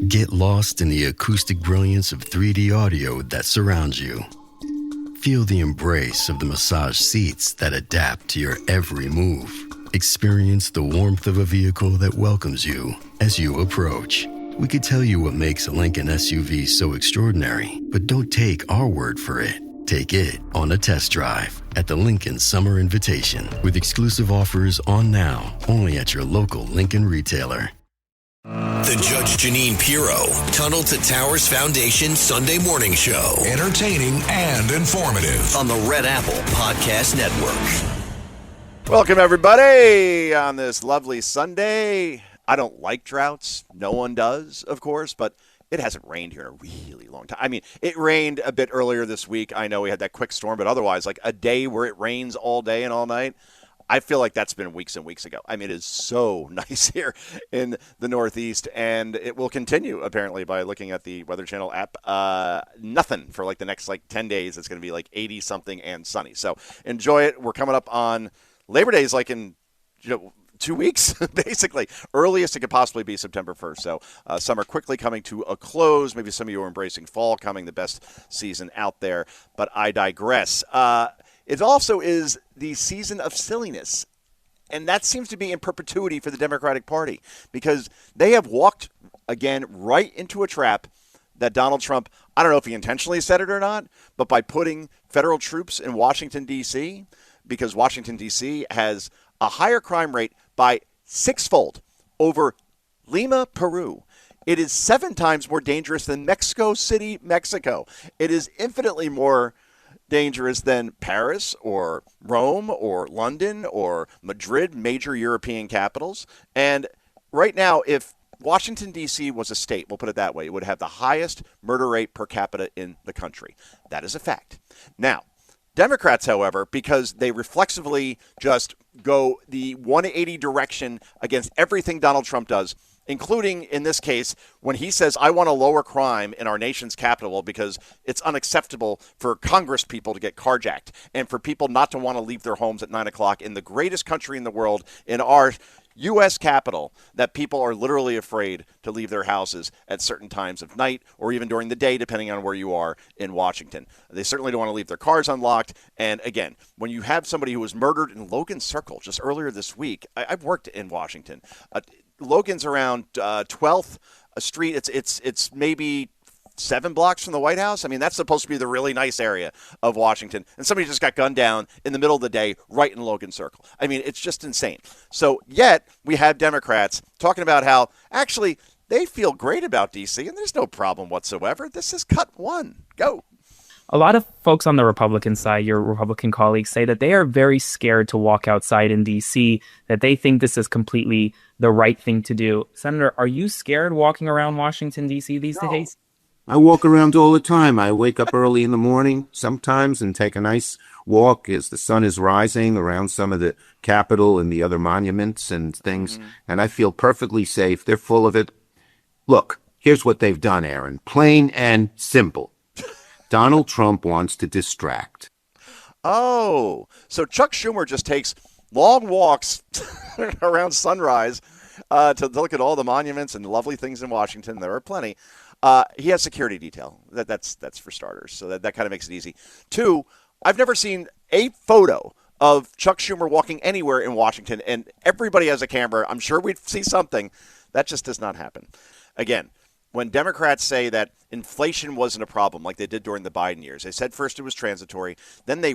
Get lost in the acoustic brilliance of 3D audio that surrounds you. Feel the embrace of the massage seats that adapt to your every move. Experience the warmth of a vehicle that welcomes you as you approach. We could tell you what makes a Lincoln SUV so extraordinary, but don't take our word for it. Take it on a test drive at the Lincoln Summer Invitation, with exclusive offers on now, only at your local Lincoln retailer. The Judge Jeanine Pirro, Tunnel to Towers Foundation Sunday Morning Show. Entertaining and informative on the Red Apple Podcast Network. Welcome, everybody, on this lovely Sunday. I don't like droughts. No one does, of course, but it hasn't rained here in a really long time. I mean, it rained a bit earlier this week. I know we had that quick storm, but otherwise, like a day where it rains all day and all night, I feel like that's been weeks and weeks ago. I mean, it is so nice here in the Northeast, and it will continue, apparently, by looking at the Weather Channel app. Nothing for like the next 10 days. It's going to be like 80-something and sunny. So enjoy it. We're coming up on Labor Day is like in 2 weeks, basically. Earliest it could possibly be September 1st. So summer quickly coming to a close. Maybe some of you are embracing fall coming, the best season out there. But I digress. It also is the season of silliness. And that seems to be in perpetuity for the Democratic Party, because they have walked, again, right into a trap that Donald Trump, I don't know if he intentionally said it or not, but by putting federal troops in Washington, D.C., because Washington, D.C. has a higher crime rate by sixfold over Lima, Peru. It is 7 times more dangerous than Mexico City, Mexico. It is infinitely more dangerous than Paris or Rome or London or Madrid, major European capitals. And right now, if Washington, D.C. was a state, we'll put it that way, it would have the highest murder rate per capita in the country. That is a fact. Now, Democrats, however, because they reflexively just go the 180 direction against everything Donald Trump does, including, in this case, when he says, I want to lower crime in our nation's capital because it's unacceptable for Congress people to get carjacked and for people not to want to leave their homes at 9 o'clock in the greatest country in the world, in our U.S. Capitol, that people are literally afraid to leave their houses at certain times of night or even during the day, depending on where you are in Washington. They certainly don't want to leave their cars unlocked. And again, when you have somebody who was murdered in Logan Circle just earlier this week, I've worked in Washington. Logan's around 12th Street. It's maybe 7 blocks from the White House. I mean, that's supposed to be the really nice area of Washington. And somebody just got gunned down in the middle of the day right in Logan Circle. I mean, it's just insane. So yet we have Democrats talking about how actually they feel great about D.C. and there's no problem whatsoever. This is cut one. Go. A lot of folks on the Republican side, your Republican colleagues, say that they are very scared to walk outside in D.C., that they think this is completely the right thing to do. Senator, are you scared walking around Washington, D.C. these days? I walk around all the time. I wake up early in the morning sometimes and take a nice walk as the sun is rising around some of the Capitol and the other monuments and things, and I feel perfectly safe. They're full of it. Look, here's what they've done, Aaron. Plain and simple. Donald Trump wants to distract. Oh, so Chuck Schumer just takes long walks around sunrise to look at all the monuments and lovely things in Washington. There are plenty. He has security detail. That's for starters. So that kind of makes it easy. 2, I've never seen a photo of Chuck Schumer walking anywhere in Washington, and everybody has a camera. I'm sure we'd see something. That just does not happen. Again, when Democrats say that inflation wasn't a problem like they did during the Biden years, they said first it was transitory. Then they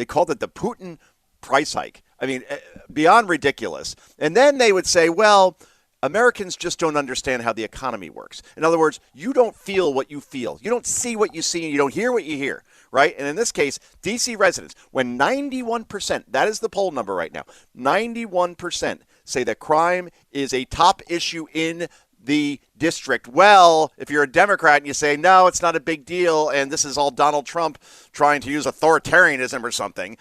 called it the Putin price hike. I mean, beyond ridiculous. And then they would say, well, Americans just don't understand how the economy works. In other words, you don't feel what you feel. You don't see what you see, and you don't hear what you hear, right? And in this case, D.C. residents, when 91%, that is the poll number right now, 91% say that crime is a top issue in the district. Well, if you're a Democrat and you say, no, it's not a big deal, and this is all Donald Trump trying to use authoritarianism or something,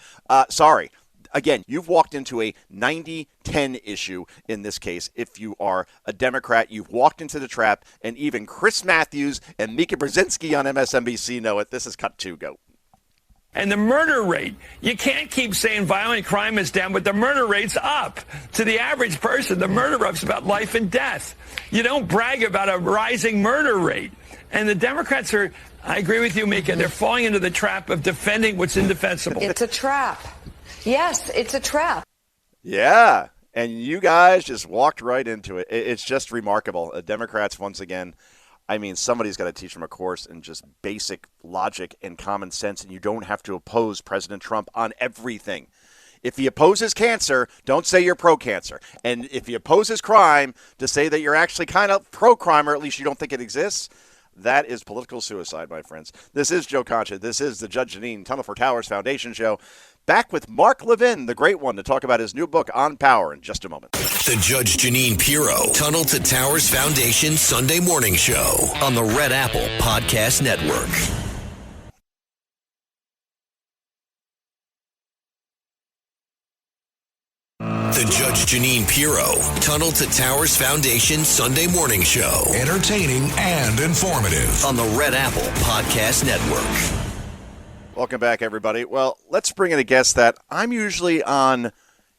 sorry. Again, you've walked into a 90-10 issue in this case. If you are a Democrat, you've walked into the trap, and even Chris Matthews and Mika Brzezinski on MSNBC know it. This is cut 2. Go. And the murder rate, you can't keep saying violent crime is down, but the murder rate's up. To the average person, the murder rate's about life and death. You don't brag about a rising murder rate. And the Democrats are, I agree with you, Mika, they're falling into the trap of defending what's indefensible. It's a trap. Yes, it's a trap. Yeah, and you guys just walked right into it. It's just remarkable. Democrats, once again, I mean, somebody's got to teach them a course in just basic logic and common sense, and you don't have to oppose President Trump on everything. If he opposes cancer, don't say you're pro-cancer. And if he opposes crime, to say that you're actually kind of pro-crime, or at least you don't think it exists, that is political suicide, my friends. This is Joe Concha. This is the Judge Jeanine Tunnel for Towers Foundation show. Back with Mark Levin, the great one, to talk about his new book, On Power, in just a moment. The Judge Jeanine Pirro Tunnel to Towers Foundation Sunday morning show on the Red Apple Podcast Network. The Judge Jeanine Pirro Tunnel to Towers Foundation Sunday morning show. Entertaining and informative on the Red Apple Podcast Network. Welcome back, everybody. Well, let's bring in a guest that I'm usually on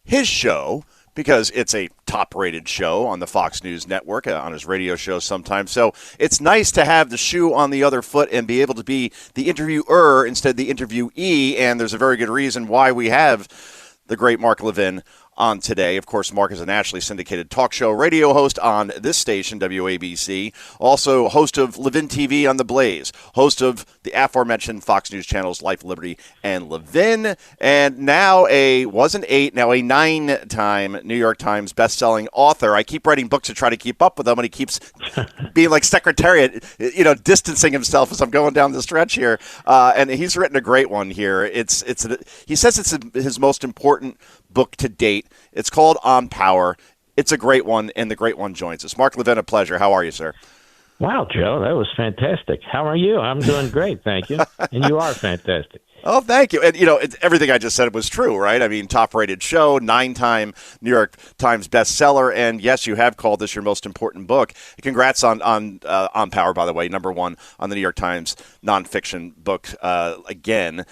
his show because it's a top-rated show on the Fox News Network, on his radio show sometimes. So it's nice to have the shoe on the other foot and be able to be the interviewer instead of the interviewee, and there's a very good reason why we have the great Mark Levin on today. Of course, Mark is a nationally syndicated talk show radio host on this station, WABC. Also, host of Levin TV on The Blaze. Host of the aforementioned Fox News channels Life, Liberty, and Levin. And now a 9-time New York Times bestselling author. I keep writing books to try to keep up with him, and he keeps being like secretariat, distancing himself as I'm going down the stretch here. And he's written a great one here. He says it's his most important book to date. It's called On Power. It's a great one, and the great one joins us. Mark Levin, a pleasure. How are you, sir? Wow, Joe, that was fantastic. How are you? I'm doing great, thank you. And you are fantastic. Oh, thank you. And, everything I just said was true, right? I mean, top-rated show, 9-time New York Times bestseller, and yes, you have called this your most important book. Congrats on Power, by the way, #1 on the New York Times nonfiction book again.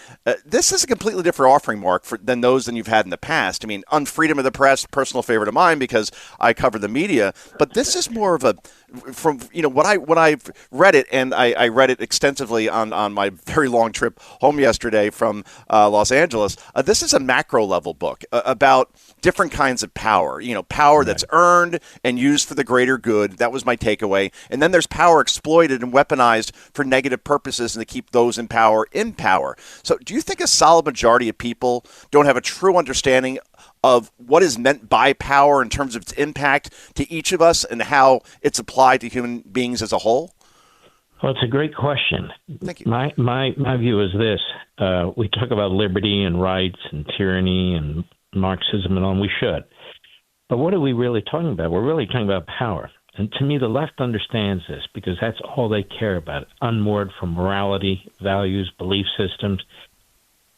This is a completely different offering, Mark, than you've had in the past. I mean, on freedom of the press, personal favorite of mine because I cover the media, but this is more of from what I've read it, and I read it extensively on my very long trip home yesterday from Los Angeles. This is a macro level book about different kinds of power. Power that's earned and used for the greater good. That was my takeaway. And then there's power exploited and weaponized for negative purposes and to keep those in power in power. So do you think a solid majority of people don't have a true understanding of what is meant by power in terms of its impact to each of us and how it's applied to human beings as a whole? Well, it's a great question. Thank you. My view is this. We talk about liberty and rights and tyranny and Marxism and all, and we should. But what are we really talking about? We're really talking about power. And to me, the left understands this because that's all they care about, unmoored from morality, values, belief systems.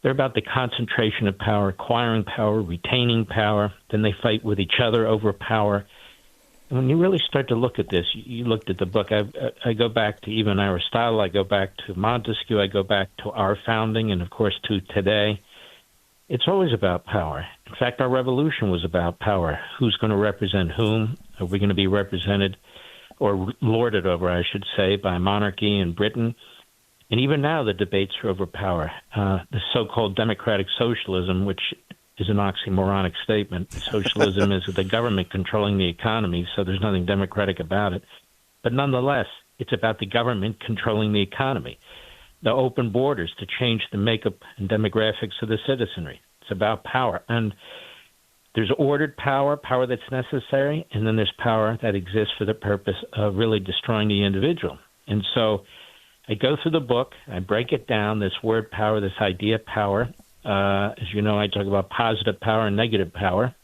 They're about the concentration of power, acquiring power, retaining power. Then they fight with each other over power. And when you really start to look at this, you looked at the book. I go back to even Aristotle. I go back to Montesquieu. I go back to our founding and, of course, to today. It's always about power. In fact, our revolution was about power. Who's going to represent whom? Are we going to be represented or lorded over, I should say, by monarchy in Britain? And even now, the debates are over power. The so-called democratic socialism, which is an oxymoronic statement. Socialism is the government controlling the economy, so there's nothing democratic about it. But nonetheless, it's about the government controlling the economy. The open borders to change the makeup and demographics of the citizenry. It's about power. And there's ordered power, power that's necessary, and then there's power that exists for the purpose of really destroying the individual. And so I go through the book, I break it down, this word power, this idea of power. As you know, I talk about positive power and negative power.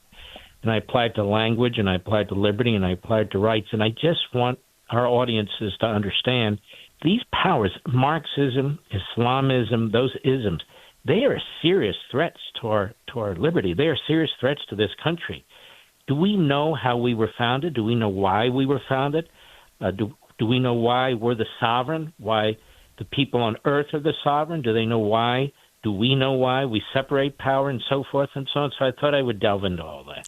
And I apply it to language, and I apply it to liberty, and I apply it to rights. And I just want our audiences to understand these powers, Marxism, Islamism, those isms, they are serious threats to our liberty. They are serious threats to this country. Do we know how we were founded? Do we know why we were founded? Do we know why we're the sovereign, why the people on earth are the sovereign? Do they know why Do we know why? We separate power and so forth and so on. So I thought I would delve into all that.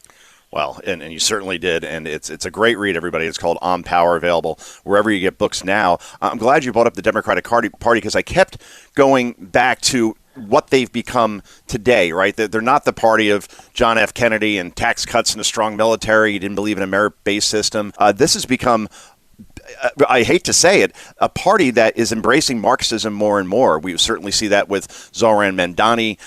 Well, and you certainly did, and it's a great read, everybody. It's called On Power, available wherever you get books now. I'm glad you brought up the Democratic Party because I kept going back to what they've become today, right? They're not the party of John F. Kennedy and tax cuts and a strong military. You didn't believe in a merit-based system. This has become, I hate to say it, a party that is embracing Marxism more and more. We certainly see that with Zohran Mamdani,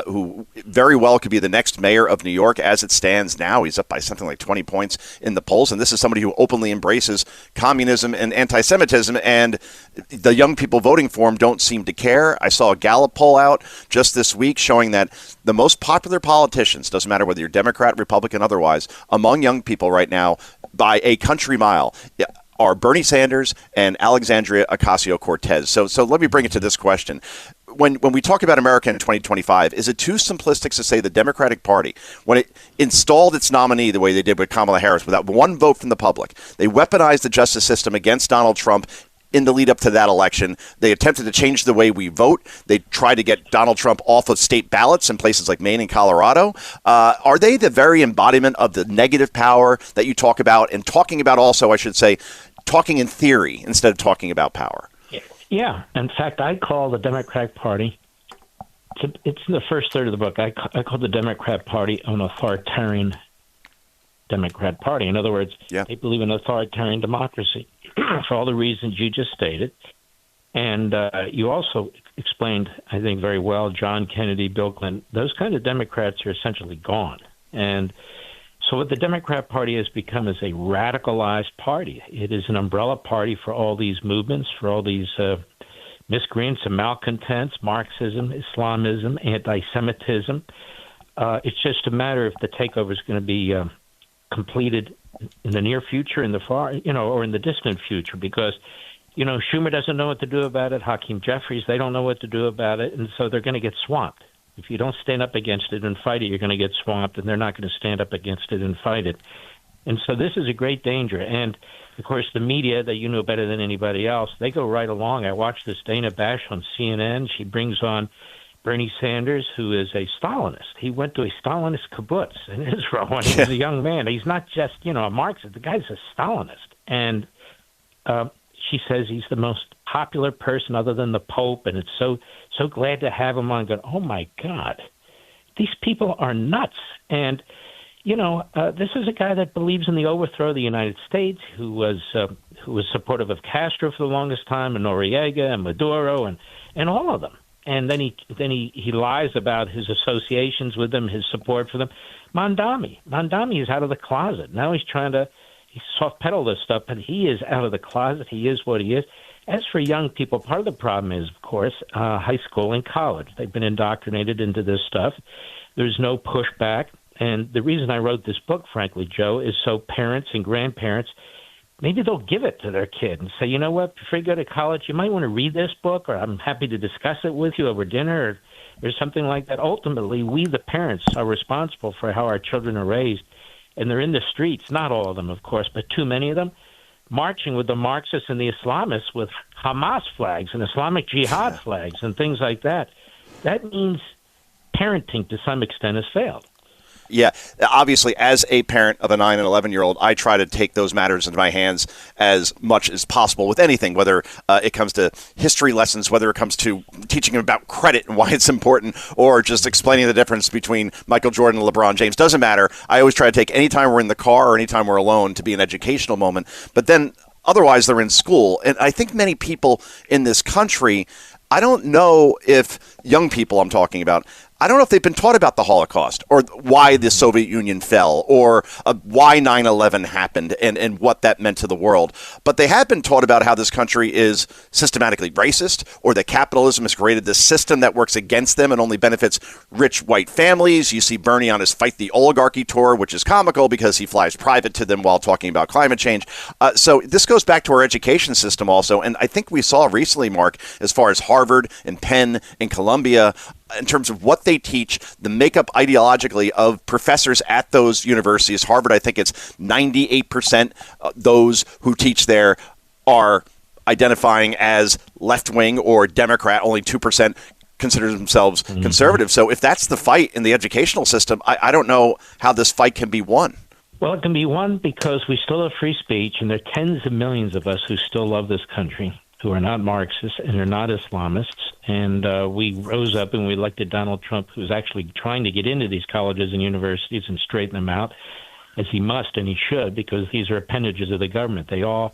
who very well could be the next mayor of New York as it stands now. He's up by something like 20 points in the polls, and this is somebody who openly embraces communism and anti-Semitism, and the young people voting for him don't seem to care. I saw a Gallup poll out just this week showing that the most popular politicians, doesn't matter whether you're Democrat, Republican, otherwise, among young people right now, by a country mile, are Bernie Sanders and Alexandria Ocasio-Cortez. So let me bring it to this question. When we talk about America in 2025, is it too simplistic to say the Democratic Party, when it installed its nominee the way they did with Kamala Harris, without one vote from the public, they weaponized the justice system against Donald Trump in the lead up to that election? They attempted to change the way we vote. They tried to get Donald Trump off of state ballots in places like Maine and Colorado. Are they the very embodiment of the negative power that you talk about, and talking about also, I should say, talking in theory instead of talking about power? Yeah. In fact, I call the Democratic Party, it's in the first third of the book, I call the Democrat Party an authoritarian Democrat Party. In other words, they believe in authoritarian democracy for all the reasons you just stated. And you also explained, I think, very well, John Kennedy, Bill Clinton, those kind of Democrats are essentially gone. And so what the Democrat Party has become is a radicalized party. It is an umbrella party for all these movements, for all these miscreants and malcontents, Marxism, Islamism, anti-Semitism. It's just a matter if the takeover is going to be completed in the near future, in the far, or in the distant future, because, Schumer doesn't know what to do about it. Hakeem Jeffries, they don't know what to do about it. And so they're going to get swamped. If you don't stand up against it and fight it, you're going to get swamped, and they're not going to stand up against it and fight it. And so this is a great danger. And, of course, the media that you know better than anybody else, they go right along. I watched this Dana Bash on CNN. She brings on Bernie Sanders, who is a Stalinist. He went to a Stalinist kibbutz in Israel when he was a young man. He's not just, a Marxist. The guy's a Stalinist. And she says he's the most popular person other than the Pope, and it's so glad to have him on. Going, oh, my God, these people are nuts. And, this is a guy that believes in the overthrow of the United States, who was supportive of Castro for the longest time, and Noriega and Maduro and all of them. And then he lies about his associations with them, his support for them. Mamdani is out of the closet. Now he's trying to soft pedal this stuff, but he is out of the closet. He is what he is. As for young people, part of the problem is, of course, high school and college. They've been indoctrinated into this stuff. There's no pushback. And the reason I wrote this book, frankly, Joe, is so parents and grandparents, maybe they'll give it to their kid and say, you know what, before you go to college, you might want to read this book, or I'm happy to discuss it with you over dinner, or something like that. Ultimately, we, the parents, are responsible for how our children are raised. And they're in the streets, not all of them, of course, but too many of them, marching with the Marxists and the Islamists with Hamas flags and Islamic Jihad flags and things like that. That means parenting to some extent has failed. Yeah, obviously, as a parent of a 9 and 11-year-old, I try to take those matters into my hands as much as possible with anything, whether it comes to history lessons, whether it comes to teaching them about credit and why it's important, or just explaining the difference between Michael Jordan and LeBron James. Doesn't matter. I always try to take any time we're in the car or any time we're alone to be an educational moment. But then otherwise, they're in school. And I think many people in this country, I don't know if young people I'm talking about, I don't know if they've been taught about the Holocaust or why the Soviet Union fell or why 9/11 happened and what that meant to the world. But they have been taught about how this country is systematically racist, or that capitalism has created this system that works against them and only benefits rich white families. You see Bernie on his Fight the Oligarchy tour, which is comical because he flies private to them while talking about climate change. So this goes back to our education system also. And I think we saw recently, Mark, as far as Harvard and Penn and Columbia, in terms of what they teach, the makeup ideologically of professors at those universities. Harvard, I think it's 98% those who teach there are identifying as left-wing or Democrat, only 2% consider themselves conservative. So if that's the fight in the educational system, I don't know how this fight can be won. Well, it can be won because we still have free speech, and there are tens of millions of us who still love this country, who are not Marxists and are not Islamists. And we rose up and we elected Donald Trump, who's actually trying to get into these colleges and universities and straighten them out, as he must and he should, because these are appendages of the government. They all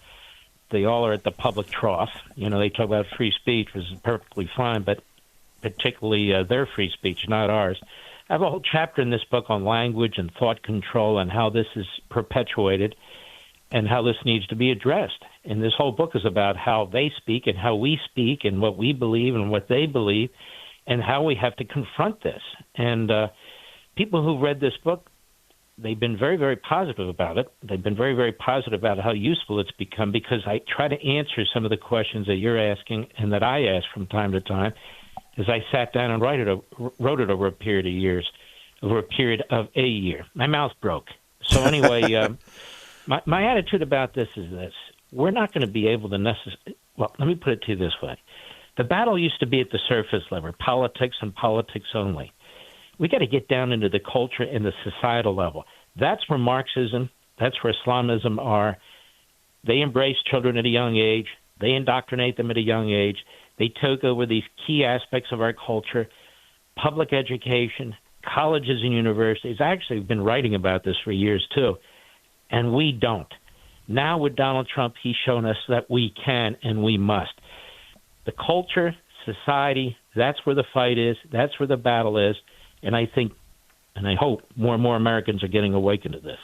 are at the public trough. You know, they talk about free speech, which is perfectly fine, but particularly their free speech, not ours. I have a whole chapter in this book on language and thought control and how this is perpetuated and how this needs to be addressed. And this whole book is about how they speak and how we speak and what we believe and what they believe and how we have to confront this. And people who read this book, they've been very, very positive about it. They've been very, very positive about how useful it's become, because I try to answer some of the questions that you're asking and that I ask from time to time as I sat down and wrote it over a period of years, over a period of a year. My mouth broke. So anyway, my attitude about this is this. We're not going to be able to well, let me put it to you this way. The battle used to be at the surface level, politics and politics only. We got to get down into the culture and the societal level. That's where Marxism, that's where Islamism are. They embrace children at a young age. They indoctrinate them at a young age. They took over these key aspects of our culture, public education, colleges and universities. I actually have been writing about this for years, too, and we don't. Now with Donald Trump, he's shown us that we can and we must. The culture, society, that's where the fight is. That's where the battle is. And I think, and I hope, more and more Americans are getting awakened to this.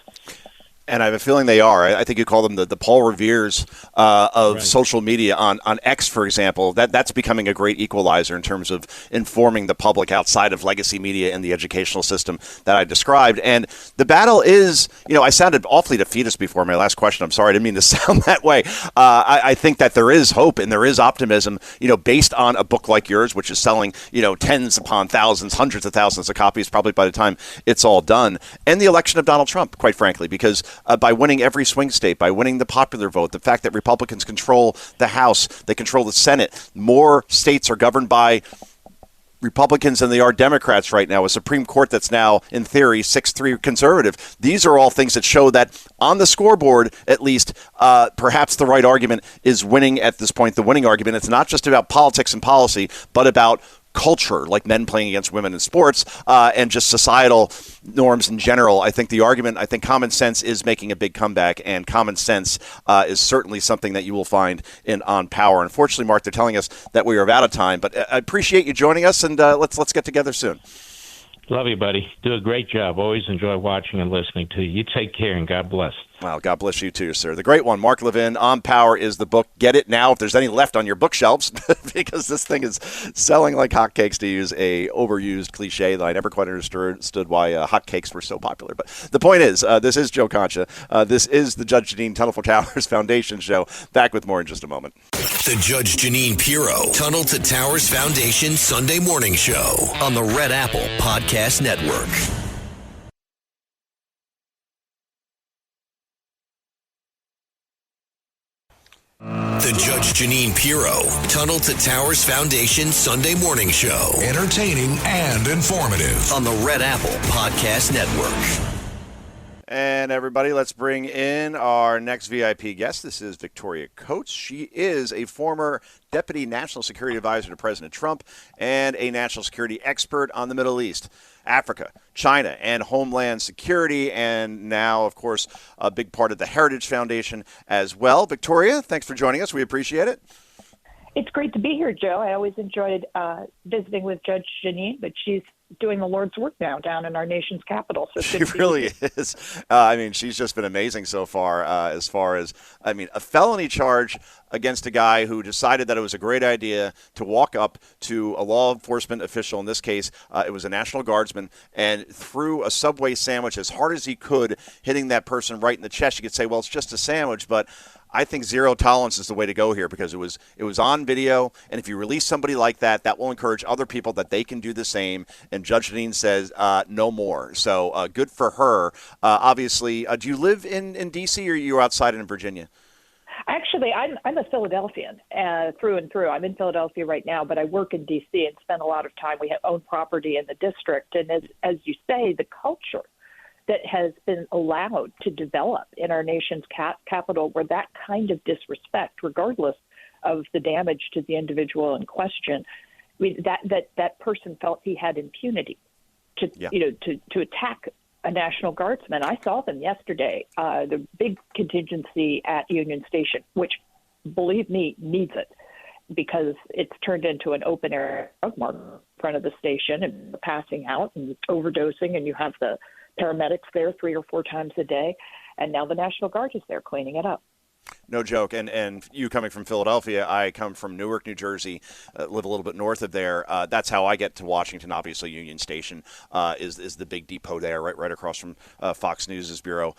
And I have a feeling they are. I think you call them the Paul Revere's of right. social media on X, for example. That's becoming a great equalizer in terms of informing the public outside of legacy media and the educational system that I described. And the battle is, I sounded awfully defeatist before my last question. I'm sorry, I didn't mean to sound that way. I think that there is hope and there is optimism, based on a book like yours, which is selling, tens upon thousands, hundreds of thousands of copies, probably by the time it's all done. And the election of Donald Trump, quite frankly, because by winning every swing state, by winning the popular vote, the fact that Republicans control the House, they control the Senate, more states are governed by Republicans than they are Democrats right now, a Supreme Court that's now, in theory, 6-3 conservative. These are all things that show that on the scoreboard, at least, perhaps the right argument is winning at this point, the winning argument. It's not just about politics and policy, but about culture, like men playing against women in sports, and just societal norms in general. I think common sense is making a big comeback, and common sense is certainly something that you will find in On Power. Unfortunately, Mark, they're telling us that we are out of time, but I appreciate you joining us, and let's get together soon. Love you, buddy. Do a great job. Always enjoy watching and listening to you. You take care, and God bless. Wow, God bless you too, sir. The great one, Mark Levin, On Power is the book. Get it now if there's any left on your bookshelves, because this thing is selling like hotcakes, to use a overused cliche that I never quite understood why hotcakes were so popular. But the point is, this is Joe Concha. This is the Judge Jeanine Tunnel to Towers Foundation show. Back with more in just a moment. The Judge Jeanine Pirro Tunnel to Towers Foundation Sunday morning show on the Red Apple Podcast Network. The Judge Jeanine Pirro Tunnel to Towers Foundation Sunday morning show. Entertaining and informative on the Red Apple Podcast Network. And everybody, let's bring in our next VIP guest. This is Victoria Coates. She is a former Deputy National Security Advisor to President Trump and a national security expert on the Middle East, Africa, China, and Homeland Security, and now, of course, a big part of the Heritage Foundation as well. Victoria, thanks for joining us. We appreciate it. It's great to be here, Joe. I always enjoyed visiting with Judge Jeanine, but she's doing the Lord's work now down in our nation's capital. So she really is. She's just been amazing so far as a felony charge against a guy who decided that it was a great idea to walk up to a law enforcement official. In this case, it was a National Guardsman, and threw a Subway sandwich as hard as he could, hitting that person right in the chest. You could say, well, it's just a sandwich, but I think zero tolerance is the way to go here, because it was on video, and if you release somebody like that, that will encourage other people that they can do the same. And Judge Jeanine says no more. So good for her. Obviously, do you live in D.C. or are you outside in Virginia? Actually, I'm a Philadelphian through and through. I'm in Philadelphia right now, but I work in D.C. and spend a lot of time. We own property in the district. And as you say, the culture that has been allowed to develop in our nation's capital, where that kind of disrespect, regardless of the damage to the individual in question, I mean, that person felt he had impunity to attack a National Guardsman. I saw them yesterday, the big contingency at Union Station, which, believe me, needs it, because it's turned into an open air drug market in front of the station, and passing out and overdosing, and you have the paramedics there 3 or 4 times a day, and now the National Guard is there cleaning it up. No joke. And you coming from Philadelphia, I come from Newark, New Jersey, live a little bit north of there. That's how I get to Washington. Obviously, Union Station is the big depot there, right across from Fox News' bureau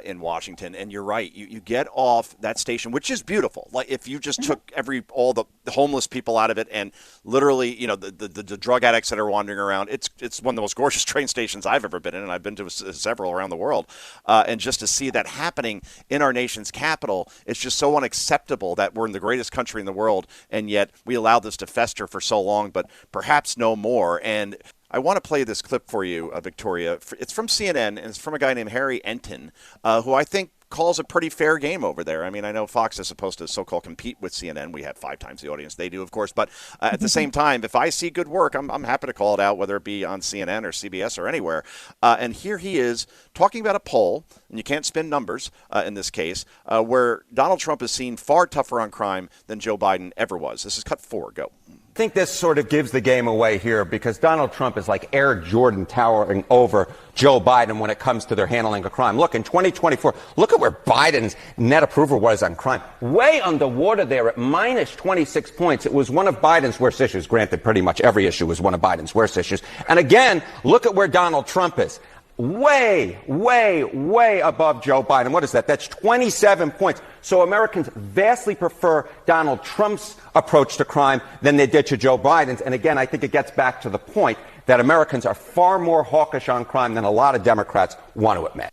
in Washington. And you're right. You get off that station, which is beautiful. Like if you just took all the homeless people out of it, and literally, the drug addicts that are wandering around, it's one of the most gorgeous train stations I've ever been in, and I've been to several around the world. And just to see that happening in our nation's capital, it's just so unacceptable that we're in the greatest country in the world, and yet we allowed this to fester for so long, but perhaps no more. And I want to play this clip for you, Victoria. It's from CNN, and it's from a guy named Harry Enton, who I think calls a pretty fair game over there. I mean, I know Fox is supposed to so-called compete with CNN. We have 5 times the audience they do, of course. But at the same time, if I see good work, I'm happy to call it out, whether it be on CNN or CBS or anywhere. And here he is talking about a poll, and you can't spin numbers in this case, where Donald Trump is seen far tougher on crime than Joe Biden ever was. This is cut 4. Go. I think this sort of gives the game away here, because Donald Trump is like Air Jordan towering over Joe Biden when it comes to their handling of crime. Look, in 2024, look at where Biden's net approval was on crime. Way underwater there at minus 26 points. It was one of Biden's worst issues. Granted, pretty much every issue was one of Biden's worst issues. And again, look at where Donald Trump is. Way, way, way above Joe Biden. What is that? That's 27 points. So Americans vastly prefer Donald Trump's approach to crime than they did to Joe Biden's. And again, I think it gets back to the point that Americans are far more hawkish on crime than a lot of Democrats want to admit.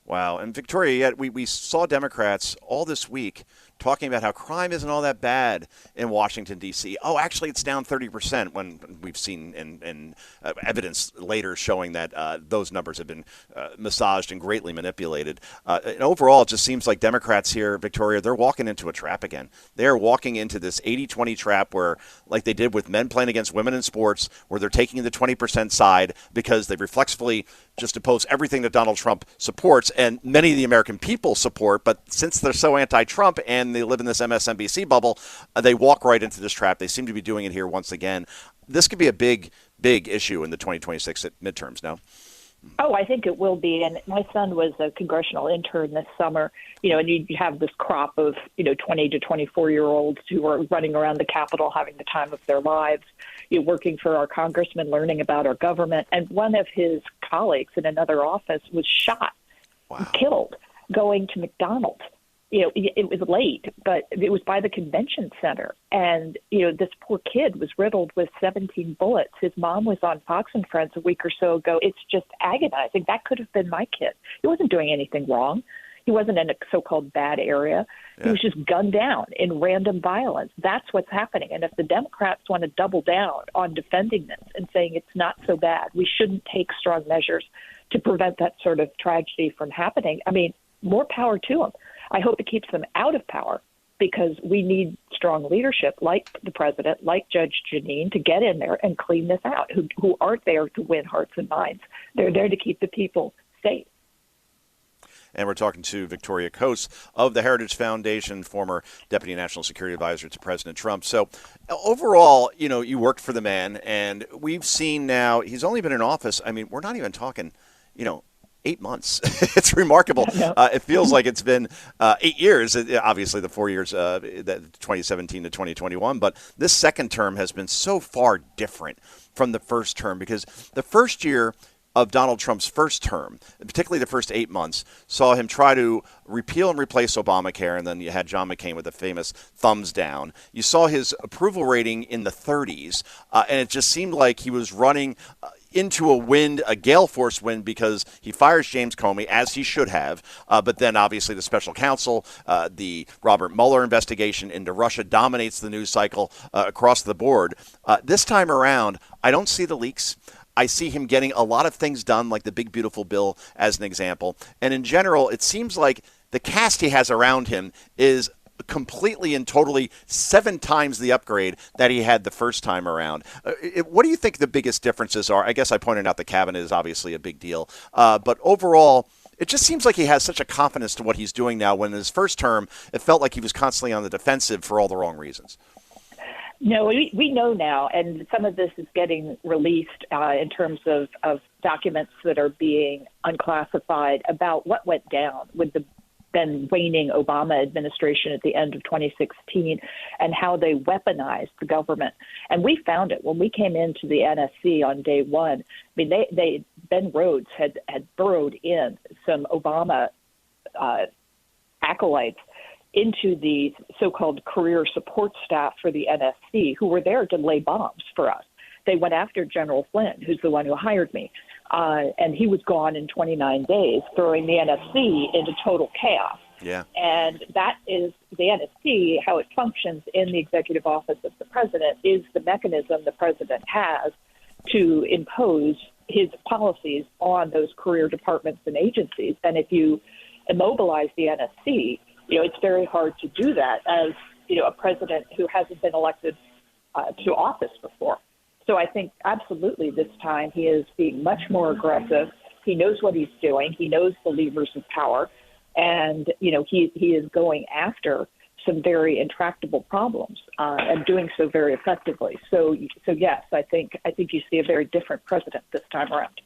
Wow. And Victoria, yet we saw Democrats all this week talking about how crime isn't all that bad in Washington, D.C. Oh, actually, it's down 30% when we've seen in evidence later showing that those numbers have been massaged and greatly manipulated. And overall, it just seems like Democrats here, Victoria, they're walking into a trap again. They're walking into this 80-20 trap where, like they did with men playing against women in sports, where they're taking the 20% side because they reflexively just oppose everything that Donald Trump supports and many of the American people support. But since they're so anti-Trump and they live in this MSNBC bubble, they walk right into this trap. They seem to be doing it here once again. This could be a big, big issue in the 2026 midterms, no? Oh, I think it will be. And my son was a congressional intern this summer, and you have this crop of, 20 to 24-year-olds who are running around the Capitol having the time of their lives, working for our congressman, learning about our government. And one of his colleagues in another office was shot, killed, going to McDonald's. It was late, but it was by the convention center. And, this poor kid was riddled with 17 bullets. His mom was on Fox and Friends a week or so ago. It's just agonizing. That could have been my kid. He wasn't doing anything wrong. He wasn't in a so-called bad area. Yeah. He was just gunned down in random violence. That's what's happening. And if the Democrats want to double down on defending this and saying it's not so bad, we shouldn't take strong measures to prevent that sort of tragedy from happening. I mean, more power to them. I hope it keeps them out of power, because we need strong leadership like the president, like Judge Jeanine, to get in there and clean this out, who aren't there to win hearts and minds. They're there to keep the people safe. And we're talking to Victoria Coase of the Heritage Foundation, former Deputy National Security Advisor to President Trump. So overall, you worked for the man, and we've seen now he's only been in office. I mean, we're not even talking, 8 months. It's remarkable. It feels like it's been 8 years, obviously the 4 years, 2017 to 2021. But this second term has been so far different from the first term, because the first year of Donald Trump's first term, particularly the first 8 months, saw him try to repeal and replace Obamacare, and then you had John McCain with the famous thumbs down. You saw his approval rating in the 30s, and it just seemed like he was running into a wind, a gale force wind, because he fires James Comey, as he should have. But then obviously the special counsel, the Robert Mueller investigation into Russia dominates the news cycle across the board. This time around, I don't see the leaks. I see him getting a lot of things done, like the big, beautiful bill as an example. And in general, it seems like the cast he has around him is completely and totally 7 times the upgrade that he had the first time around. What do you think the biggest differences are? I guess I pointed out the cabinet is obviously a big deal. But overall, it just seems like he has such a confidence to what he's doing now, when in his first term, it felt like he was constantly on the defensive for all the wrong reasons. No, we know now, and some of this is getting released in terms of documents that are being unclassified about what went down with the then waning Obama administration at the end of 2016 and how they weaponized the government. And we found it when we came into the NSC on day one. I mean, Ben Rhodes had burrowed in some Obama acolytes into the so-called career support staff for the NSC, who were there to lay bombs for us. They went after General Flynn, who's the one who hired me. And he was gone in 29 days, throwing the NSC into total chaos. Yeah. And that is the NSC, how it functions in the executive office of the president, is the mechanism the president has to impose his policies on those career departments and agencies. And if you immobilize the NSC, it's very hard to do that as, a president who hasn't been elected to office before. So I think absolutely this time he is being much more aggressive. He knows what he's doing. He knows the levers of power. And, he is going after some very intractable problems and doing so very effectively. So yes, I think you see a very different president this time around.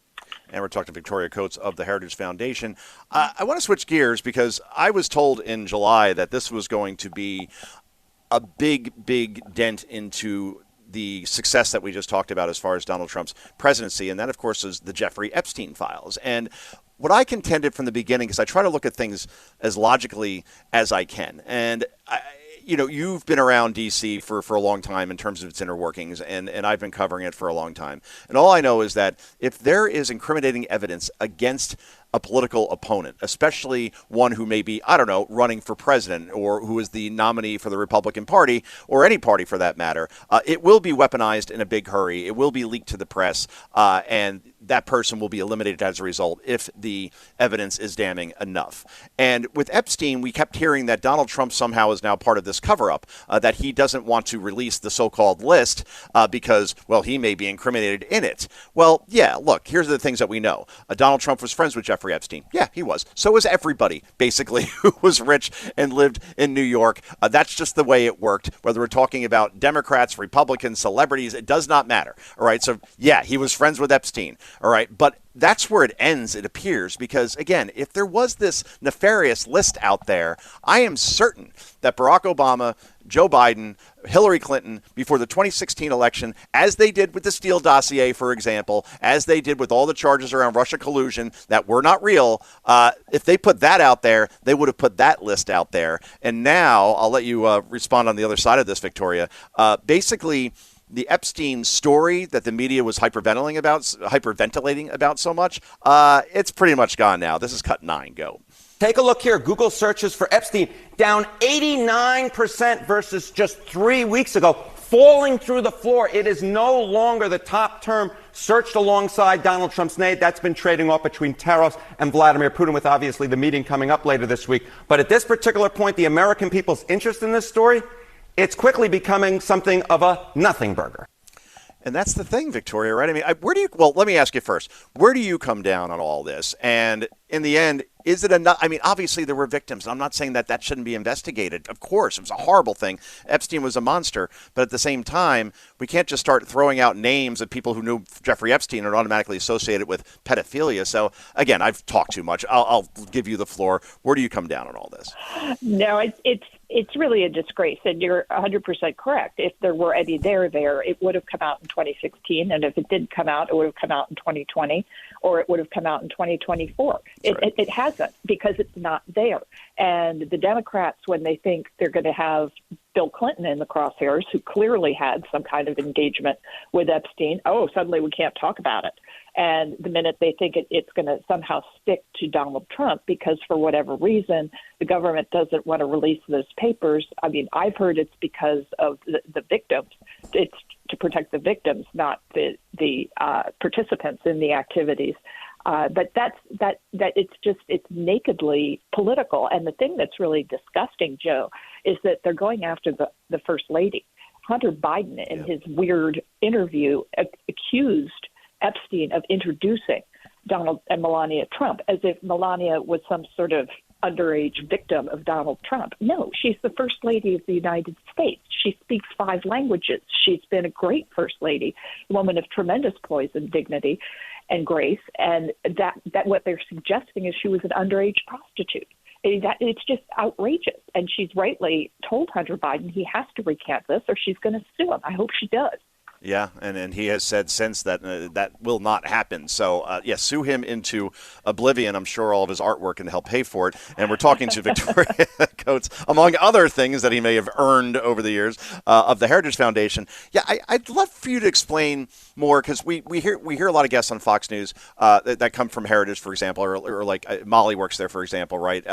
And we're talking to Victoria Coates of the Heritage Foundation. I want to switch gears because I was told in July that this was going to be a big, big dent into the success that we just talked about as far as Donald Trump's presidency. And that, of course, is the Jeffrey Epstein files. And what I contended from the beginning, because I try to look at things as logically as I can. And you've been around D.C. for a long time in terms of its inner workings, and I've been covering it for a long time. And all I know is that if there is incriminating evidence against a political opponent, especially one who may be, running for president or who is the nominee for the Republican Party or any party for that matter, it will be weaponized in a big hurry. It will be leaked to the press, and that person will be eliminated as a result if the evidence is damning enough. And with Epstein, we kept hearing that Donald Trump somehow is now part of this cover-up, that he doesn't want to release the so-called list because, he may be incriminated in it. Well, yeah, look, here's the things that we know. Donald Trump was friends with Jeffrey Epstein. Yeah, he was. So was everybody, basically, who was rich and lived in New York. That's just the way it worked. Whether we're talking about Democrats, Republicans, celebrities, it does not matter. All right, so yeah, he was friends with Epstein. All right, but that's where it ends, it appears, because, again, if there was this nefarious list out there, I am certain that Barack Obama, Joe Biden, Hillary Clinton, before the 2016 election, as they did with the Steele dossier, for example, as they did with all the charges around Russia collusion that were not real, if they put that out there, they would have put that list out there. And now, I'll let you respond on the other side of this, Victoria. Basically, the Epstein story that the media was hyperventilating about so much, it's pretty much gone now. This is cut 9. Go. Take a look here. Google searches for Epstein down 89% versus just 3 weeks ago, falling through the floor. It is no longer the top term searched alongside Donald Trump's name. That's been trading off between Taros and Vladimir Putin, with obviously the meeting coming up later this week. But at this particular point, the American people's interest in this story, it's quickly becoming something of a nothing burger. And that's the thing, Victoria, right? I mean, let me ask you first. Where do you come down on all this? And in the end, is it enough? I mean, obviously there were victims. I'm not saying that shouldn't be investigated. Of course, it was a horrible thing. Epstein was a monster. But at the same time, we can't just start throwing out names of people who knew Jeffrey Epstein and automatically associate it with pedophilia. So, again, I've talked too much. I'll give you the floor. Where do you come down on all this? No, it's really a disgrace, and you're 100% correct. If there were any there, it would have come out in 2016, and if it did come out, it would have come out in 2020, or it would have come out in 2024. It hasn't, because it's not there. And the Democrats, when they think they're going to have Bill Clinton in the crosshairs, who clearly had some kind of engagement with Epstein, suddenly we can't talk about it. And the minute they think it's going to somehow stick to Donald Trump because for whatever reason the government doesn't want to release those papers, I mean, I've heard it's because of the victims. It's to protect the victims, not the participants in the activities. But it's nakedly political. And the thing that's really disgusting, Joe, is that they're going after the First Lady. Hunter Biden, in his weird interview, accused Epstein of introducing Donald and Melania Trump as if Melania was some sort of underage victim of Donald Trump. No, she's the First Lady of the United States. She speaks 5 languages. She's been a great First Lady, a woman of tremendous poise and dignity and grace. And that what they're suggesting is she was an underage prostitute. It's just outrageous. And she's rightly told Hunter Biden he has to recant this or she's going to sue him. I hope she does. Yeah, and he has said since that that will not happen. So, sue him into oblivion. I'm sure all of his artwork can help pay for it. And we're talking to Victoria Coates, among other things that he may have earned over the years, of the Heritage Foundation. Yeah, I'd love for you to explain more, because we hear a lot of guests on Fox News that come from Heritage, for example, or like Molly works there, for example, right,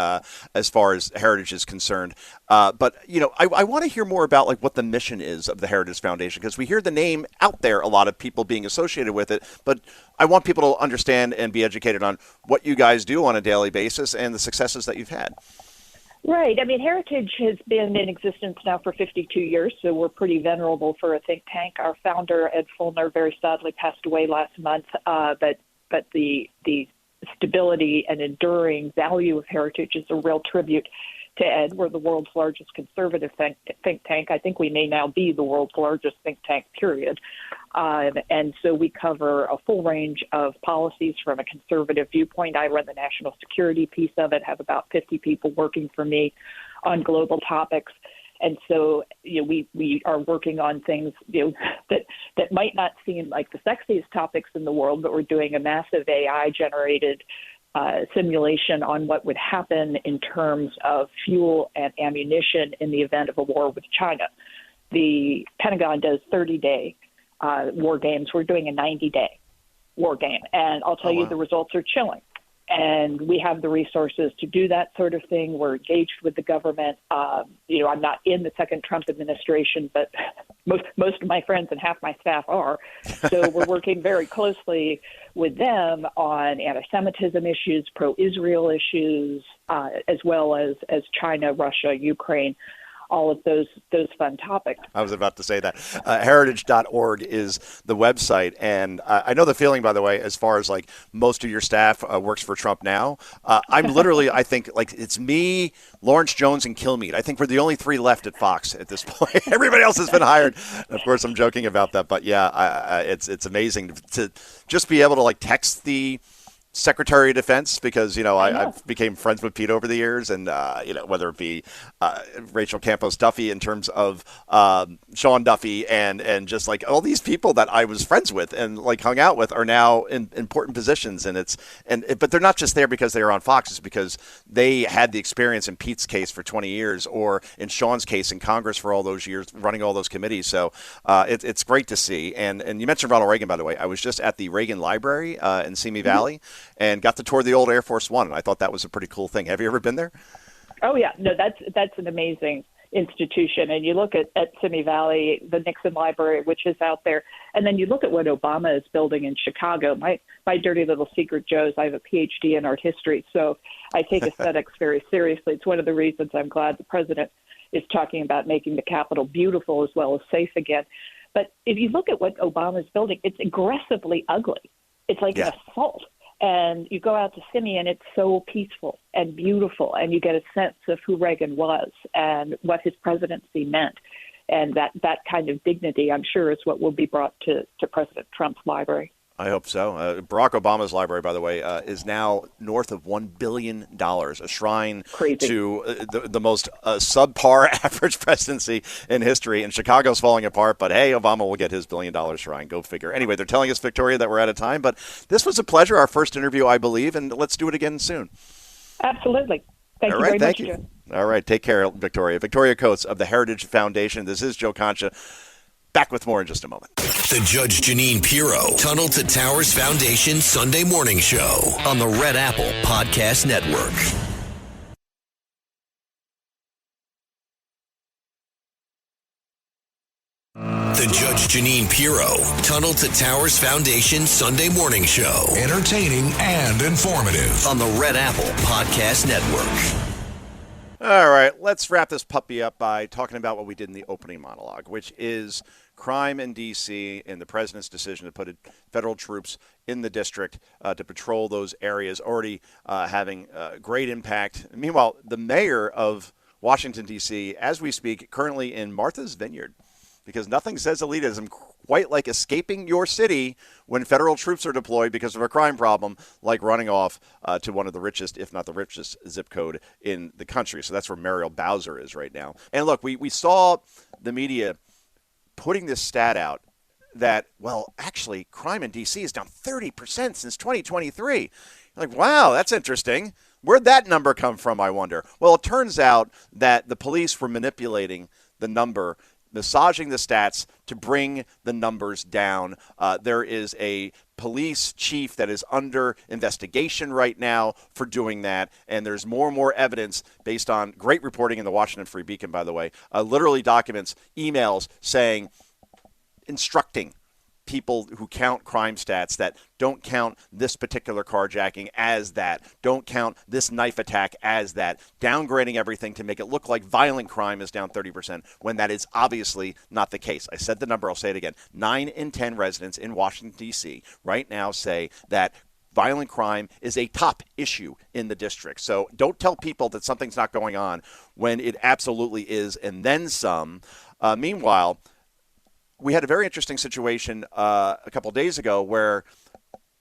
as far as Heritage is concerned. But, I want to hear more about like what the mission is of the Heritage Foundation, because we hear the name out there, a lot of people being associated with it, but I want people to understand and be educated on what you guys do on a daily basis and the successes that you've had. Right. I mean, Heritage has been in existence now for 52 years, so we're pretty venerable for a think tank. Our founder, Ed Fulner, very sadly passed away last month, but the stability and enduring value of Heritage is a real tribute to Ed. We're the world's largest conservative think tank. I think we may now be the world's largest think tank, period. And so we cover a full range of policies from a conservative viewpoint. I run the national security piece of it, have about 50 people working for me on global topics. And so, we are working on things, that might not seem like the sexiest topics in the world, but we're doing a massive AI-generated simulation on what would happen in terms of fuel and ammunition in the event of a war with China. The Pentagon does 30-day war games. We're doing a 90-day war game. And I'll tell you, the results are chilling. And we have the resources to do that sort of thing. We're engaged with the government. I'm not in the second Trump administration, but most of my friends and half my staff are. So we're working very closely with them on anti-Semitism issues, pro-Israel issues, as well as China, Russia, Ukraine, all of those fun topics. I was about to say that. Heritage.org is the website. And I know the feeling, by the way, as far as like most of your staff works for Trump now. I'm literally, I think, like it's me, Lawrence Jones, and Kilmeade. I think we're the only 3 left at Fox at this point. Everybody else has been hired. And of course, I'm joking about that. But yeah, it's amazing to just be able to like text the Secretary of Defense, because, I became friends with Pete over the years, and, whether it be Rachel Campos Duffy in terms of Sean Duffy and just like all these people that I was friends with and like hung out with are now in important positions. But they're not just there because they are on Fox. It's because they had the experience in Pete's case for 20 years or in Sean's case in Congress for all those years, running all those committees. So it's great to see. And you mentioned Ronald Reagan, by the way. I was just at the Reagan Library in Simi Valley. And got to tour the old Air Force One, and I thought that was a pretty cool thing. Have you ever been there? Oh, yeah. No, that's an amazing institution. And you look at Simi Valley, the Nixon Library, which is out there, and then you look at what Obama is building in Chicago. My dirty little secret, Joe, is I have a PhD in art history, so I take aesthetics very seriously. It's one of the reasons I'm glad the president is talking about making the Capitol beautiful as well as safe again. But if you look at what Obama is building, it's aggressively ugly. It's like an assault. And you go out to Simi, and it's so peaceful and beautiful, and you get a sense of who Reagan was and what his presidency meant. And that kind of dignity, I'm sure, is what will be brought to President Trump's library. I hope so. Barack Obama's library, by the way, is now north of $1 billion, a shrine to the most subpar average presidency in history. And Chicago's falling apart, but hey, Obama will get his $1 billion shrine. Go figure. Anyway, they're telling us, Victoria, that we're out of time, but this was a pleasure, our first interview, I believe, and let's do it again soon. Absolutely. Thank you very much, Joe. All right, take care, Victoria. Victoria Coates of the Heritage Foundation. This is Joe Concha. Back with more in just a moment. The Judge Jeanine Pirro, Tunnel to Towers Foundation Sunday Morning Show on the Red Apple Podcast Network. The Judge Jeanine Pirro, Tunnel to Towers Foundation Sunday Morning Show. Entertaining and informative on the Red Apple Podcast Network. All right, let's wrap this puppy up by talking about what we did in the opening monologue, which is crime in D.C. and the president's decision to put federal troops in the district to patrol those areas, already having great impact. Meanwhile, the mayor of Washington, D.C., as we speak, currently in Martha's Vineyard, because nothing says elitism quite like escaping your city when federal troops are deployed because of a crime problem, like running off to one of the richest, if not the richest, zip code in the country. So that's where Muriel Bowser is right now. And look, we saw the media putting this stat out that, well, actually, crime in D.C. is down 30% since 2023. Like, wow, that's interesting. Where'd that number come from, I wonder? Well, it turns out that the police were manipulating the number, massaging the stats to bring the numbers down. There is a police chief that is under investigation right now for doing that, and there's more and more evidence based on great reporting in the Washington Free Beacon, by the way, literally documents, emails saying, instructing people who count crime stats that don't count this particular carjacking as that, don't count this knife attack as that, downgrading everything to make it look like violent crime is down 30% when that is obviously not the case. I said the number, I'll say it again. 9 in 10 residents in Washington, D.C. right now say that violent crime is a top issue in the district. So don't tell people that something's not going on when it absolutely is, and then some. Meanwhile, we had a very interesting situation a couple of days ago where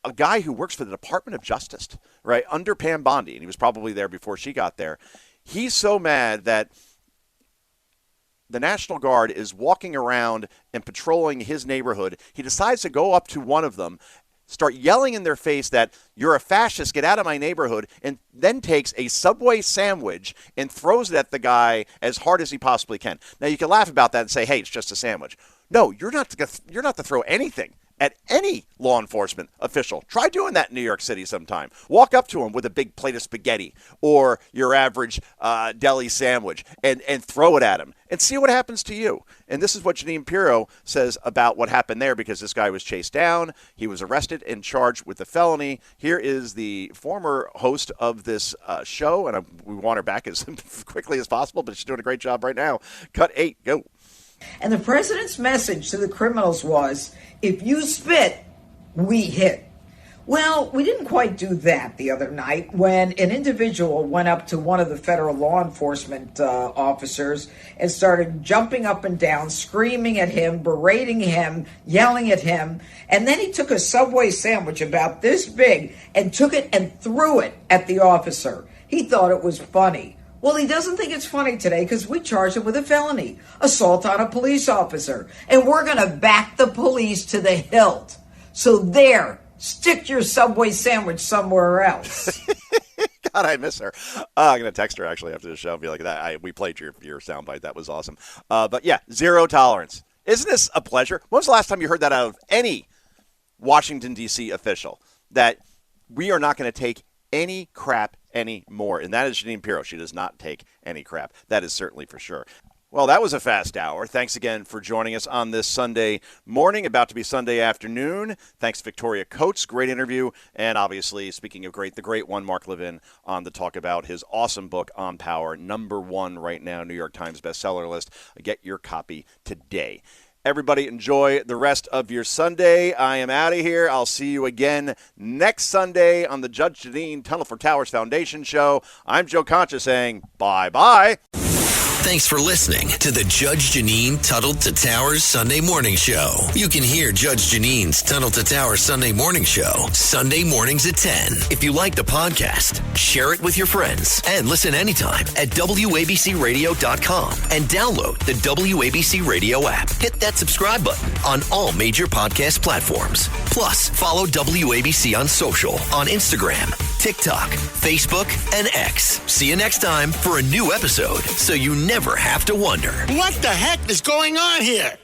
a guy who works for the Department of Justice, right, under Pam Bondi, and he was probably there before she got there, he's so mad that the National Guard is walking around and patrolling his neighborhood. He decides to go up to one of them, start yelling in their face that you're a fascist, get out of my neighborhood, and then takes a Subway sandwich and throws it at the guy as hard as he possibly can. Now, you can laugh about that and say, hey, it's just a sandwich. No, you're not to throw anything at any law enforcement official. Try doing that in New York City sometime. Walk up to him with a big plate of spaghetti or your average deli sandwich and throw it at him and see what happens to you. And this is what Jeanine Pirro says about what happened there, because this guy was chased down. He was arrested and charged with a felony. Here is the former host of this show, and we want her back as quickly as possible, but she's doing a great job right now. Cut 8, go. And the president's message to the criminals was, if you spit, we hit. Well, we didn't quite do that the other night when an individual went up to one of the federal law enforcement officers and started jumping up and down, screaming at him, berating him, yelling at him. And then he took a Subway sandwich about this big and took it and threw it at the officer. He thought it was funny. Well, he doesn't think it's funny today because we charged him with a felony, assault on a police officer. And we're going to back the police to the hilt. So there, stick your Subway sandwich somewhere else. God, I miss her. I'm going to text her actually after the show and be like, we played your soundbite. That was awesome. But yeah, zero tolerance. Isn't this a pleasure? When was the last time you heard that out of any Washington, D.C. official? That we are not going to take any crap anymore. And that is Jeanine Pirro. She does not take any crap. That is certainly for sure. Well, that was a fast hour. Thanks again for joining us on this Sunday morning, about to be Sunday afternoon. Thanks, Victoria Coates. Great interview. And obviously, speaking of great, the great one, Mark Levin, on the talk about his awesome book, On Power, #1 right now, New York Times bestseller list. Get your copy today. Everybody enjoy the rest of your Sunday. I am out of here. I'll see you again next Sunday on the Judge Jeanine Tunnel for Towers Foundation show. I'm Joe Concha saying bye-bye. Thanks for listening to the Judge Jeanine Tunnel to Towers Sunday Morning Show. You can hear Judge Janine's Tunnel to Towers Sunday Morning Show Sunday mornings at 10. If you like the podcast, share it with your friends and listen anytime at WABCRadio.com and download the WABC Radio app. Hit that subscribe button on all major podcast platforms. Plus, follow WABC on social on Instagram, TikTok, Facebook, and X. See you next time for a new episode so you never have to wonder. What the heck is going on here?